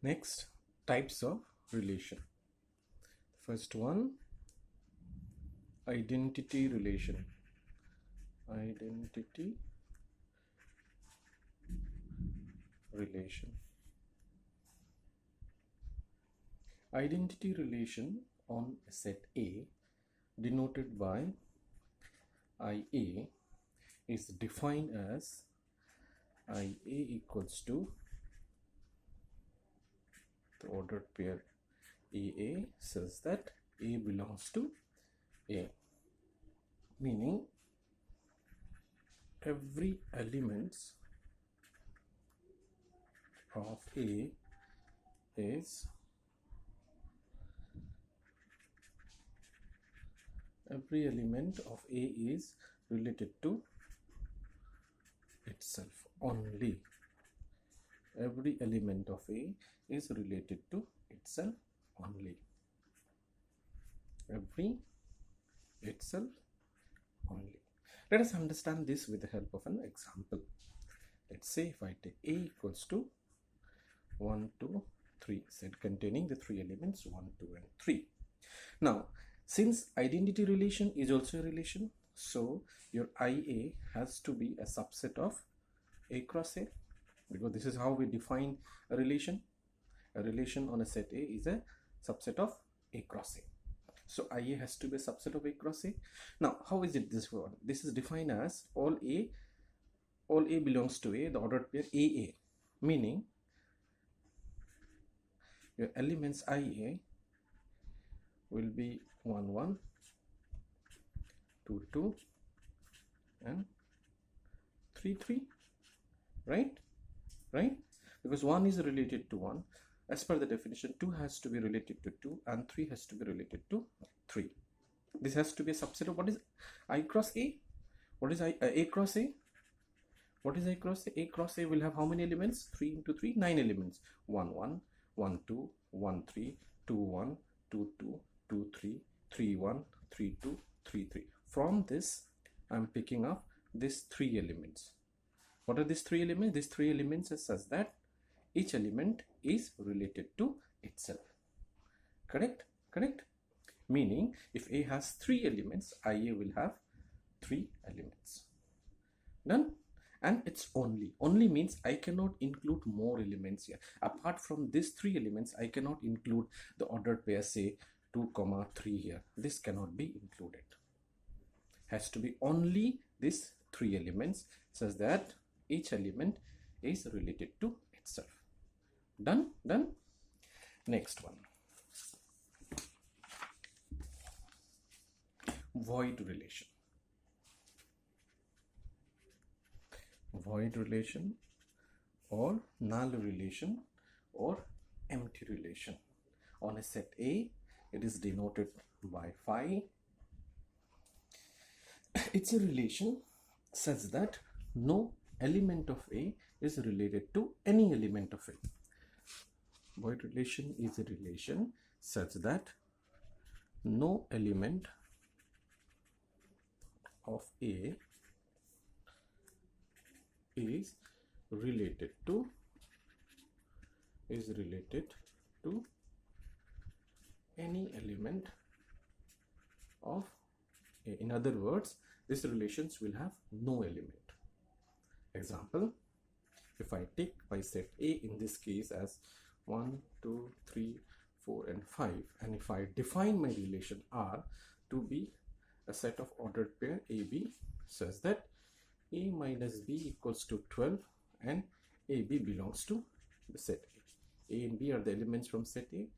Next, types of relation. First one, identity relation. Identity relation. Identity relation on set A, denoted by IA, is defined as IA equals to the ordered pair AA says that A belongs to A, meaning every element of A is related to itself only. Every element of A is related to itself only. Every itself only. Let us understand this with the help of an example. Let's say if I take A equals to 1, 2, 3, set containing the three elements 1, 2 and 3. Now, since identity relation is also a relation, so your IA has to be a subset of A cross A, because this is how we define a relation. A relation on a set A is a subset of A cross A. So IA has to be a subset of A cross A. Now, how is it this one? This is defined as all A belongs to A, the ordered pair AA, meaning your elements IA will be 1, 1, 2, 2 and 3, 3, right? Because 1 is related to 1. As per the definition, 2 has to be related to 2 and 3 has to be related to 3. This has to be a subset of what is I cross A? What is A cross A? What is A cross A? A cross A will have how many elements? 3 into 3, 9 elements. 1, 1, 1, 2, 1, 3, 2, 1, 2, 2, 2, 3, 3, 1, 3, 2, 3, 3. From this, I am picking up these 3 elements. What are these 3 elements? These 3 elements are such that each element is related to itself. Correct? Meaning, if A has 3 elements, IA will have 3 elements. Done? And it's only means I cannot include more elements here. Apart from these 3 elements, I cannot include the ordered pair, say 2, 3 here. This cannot be included. Has to be only these 3 elements such that each element is related to itself. Done? Next one. Void relation. Void relation or null relation or empty relation. On a set A, it is denoted by phi. It's a relation such that no element of A is related to any element of A. Void relation is a relation such that no element of A is related to any element of A. In other words, these relations will have no element. Example, if I take my set A in this case as 1, 2, 3, 4 and 5, and if I define my relation R to be a set of ordered pair AB such that A minus B equals to 12 and AB belongs to the set A. A and B are the elements from set A.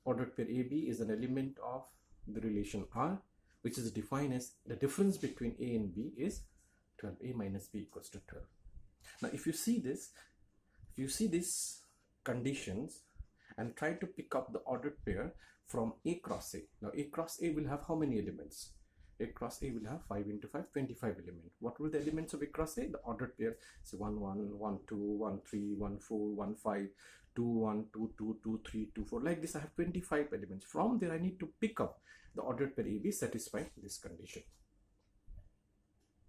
Ordered pair AB is an element of the relation R, which is defined as the difference between A and B is 12. A minus B equals to 12. Now, if you see these conditions and try to pick up the ordered pair from A cross A. Now, A cross A will have how many elements? A cross A will have 5 into 5, 25 elements. What were the elements of A cross A? The ordered pair is 1, 1, 1, 2, 1, 3, 1, 4, 1, 5, 2, 1, 2, 2, 2, 3, 2, 4. Like this, I have 25 elements. From there, I need to pick up the ordered pair AB satisfying this condition.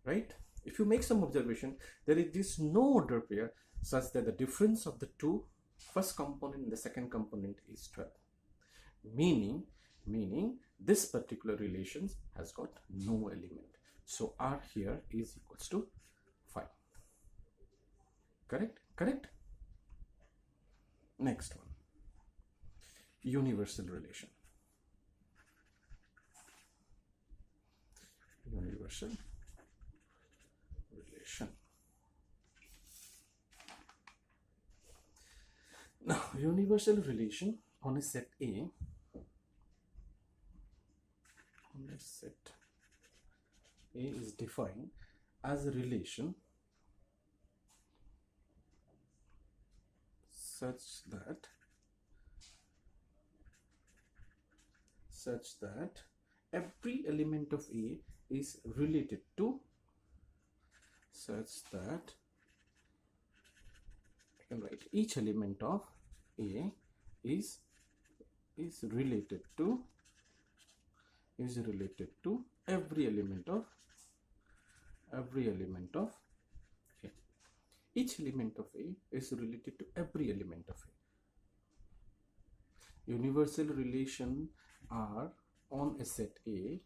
Right? If you make some observation, there is no ordered pair such that the difference of the two first component and the second component is 12, meaning this particular relation has got no element. So R here is equals to 5. Correct. Next one, universal relation. Now, universal relation on a set A, is defined as a relation such that every element of A is related to, I can write each element of A is related to every element of A. Each element of A is related to every element of A. Universal relation R on a set A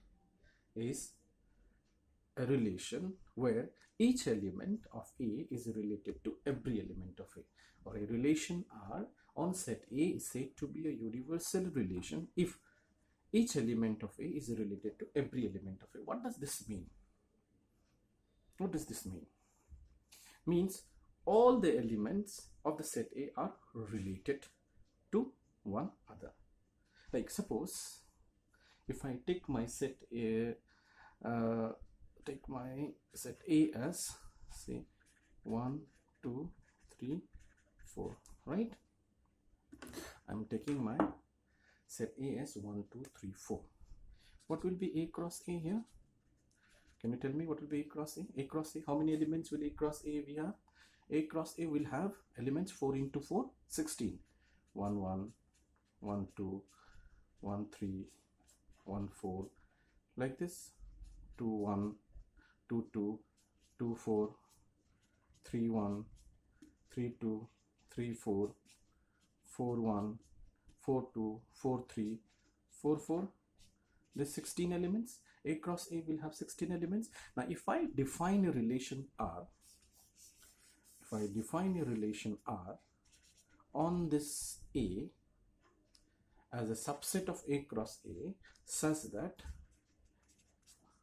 is a relation where each element of A is related to every element of A, or a relation R on set A is said to be a universal relation if each element of A is related to every element of A. What does this mean? Means all the elements of the set A are related to one another. Like suppose if I take my set A, as say 1, 2, 3, 4, right? I'm taking my set A as 1, 2, 3, 4. What will be A cross A here? Can you tell me what will be A cross A? A cross A, how many elements will A cross A we have? A cross A will have elements 4 into 4, 16. 1, 1, 1, 2, 1, 3, 1, 4, like this. 2, 1, 2, 2, 2, 4, 3, 1, 3, 2, 3, 4, 4, 1, 4, 2, 4, 3, 4, 4. There's 16 elements. A cross A will have 16 elements. Now if I define a relation R, on this A as a subset of A cross A such that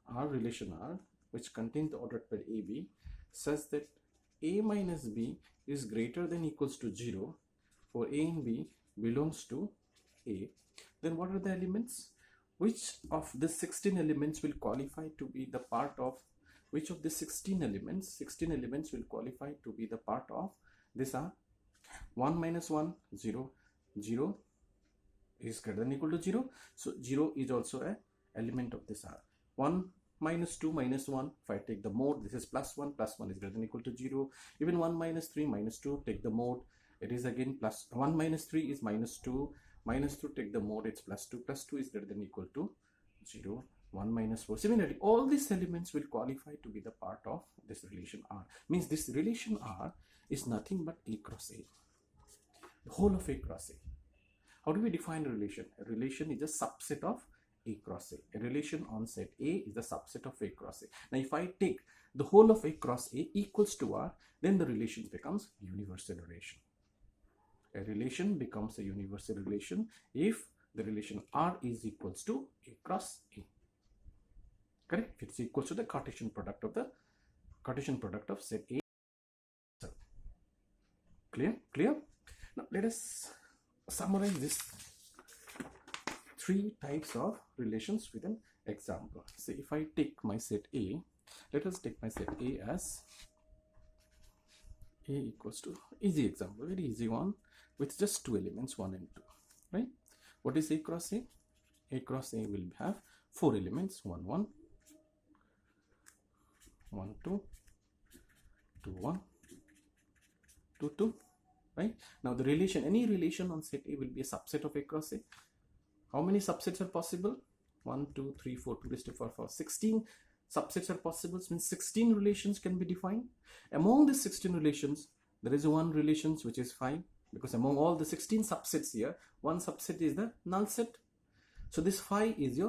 our relation R, which contains the ordered pair AB, such that A minus B is greater than equals to 0 for A and B belongs to A, then what are the elements? Which of the 16 elements will qualify to be the part of, which of the 16 elements will qualify to be the part of this R? 1 minus 1, 0, 0 is greater than equal to 0, so 0 is also an element of this R. 1 minus 2 minus 1, if I take the mode, this is plus 1 is greater than equal to 0. Even 1 minus 3 minus 2, take the mode, it is again plus 1 minus 3 is minus 2, minus 2 take the mode, it's plus 2 is greater than equal to 0. 1 minus 4. Similarly, all these elements will qualify to be the part of this relation R. Means this relation R is nothing but A cross A, the whole of A cross A. How do we define a relation? A relation is a subset of A cross A. A relation on set A is the subset of A cross A. Now if I take the whole of A cross A equals to R, then the relation becomes universal relation. A relation becomes a universal relation if the relation R is equals to A cross A. Correct? If it's equals to the Cartesian product of set A. Clear? Now let us summarize this 3 types of relations with an example. Say if I take my set A, let us take my set A as A equals to, easy example, very easy one, with just 2 elements, 1 and 2, right? What is A cross A? A cross A will have 4 elements, 1, 1, 1, 2, 2, 1, 2, 2, right? Now the relation, any relation on set A will be a subset of A cross A. How many subsets are possible? 1, 2, 3, 4, 2 raised to 4, 4. 16 subsets are possible, means 16 relations can be defined. Among these 16 relations, there is one relation which is 5. because among all the 16 subsets here, one subset is the null set. So this phi is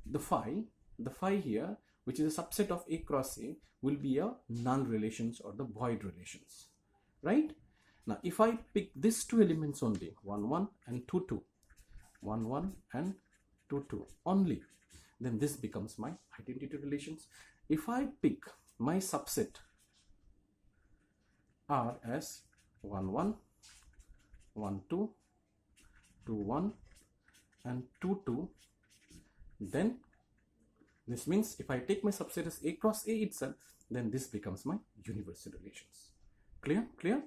the phi here, which is a subset of A cross A, will be a null relations or the void relations, right? Now if I pick these two elements only, 1 1 and 2 2, 1 1 and 2 2 only, then this becomes my identity relations. If I pick my subset R as 1 1, 1 2, 2 1 and 2 2, then this means if I take my subset as A cross A itself, then this becomes my universal relations. Clear?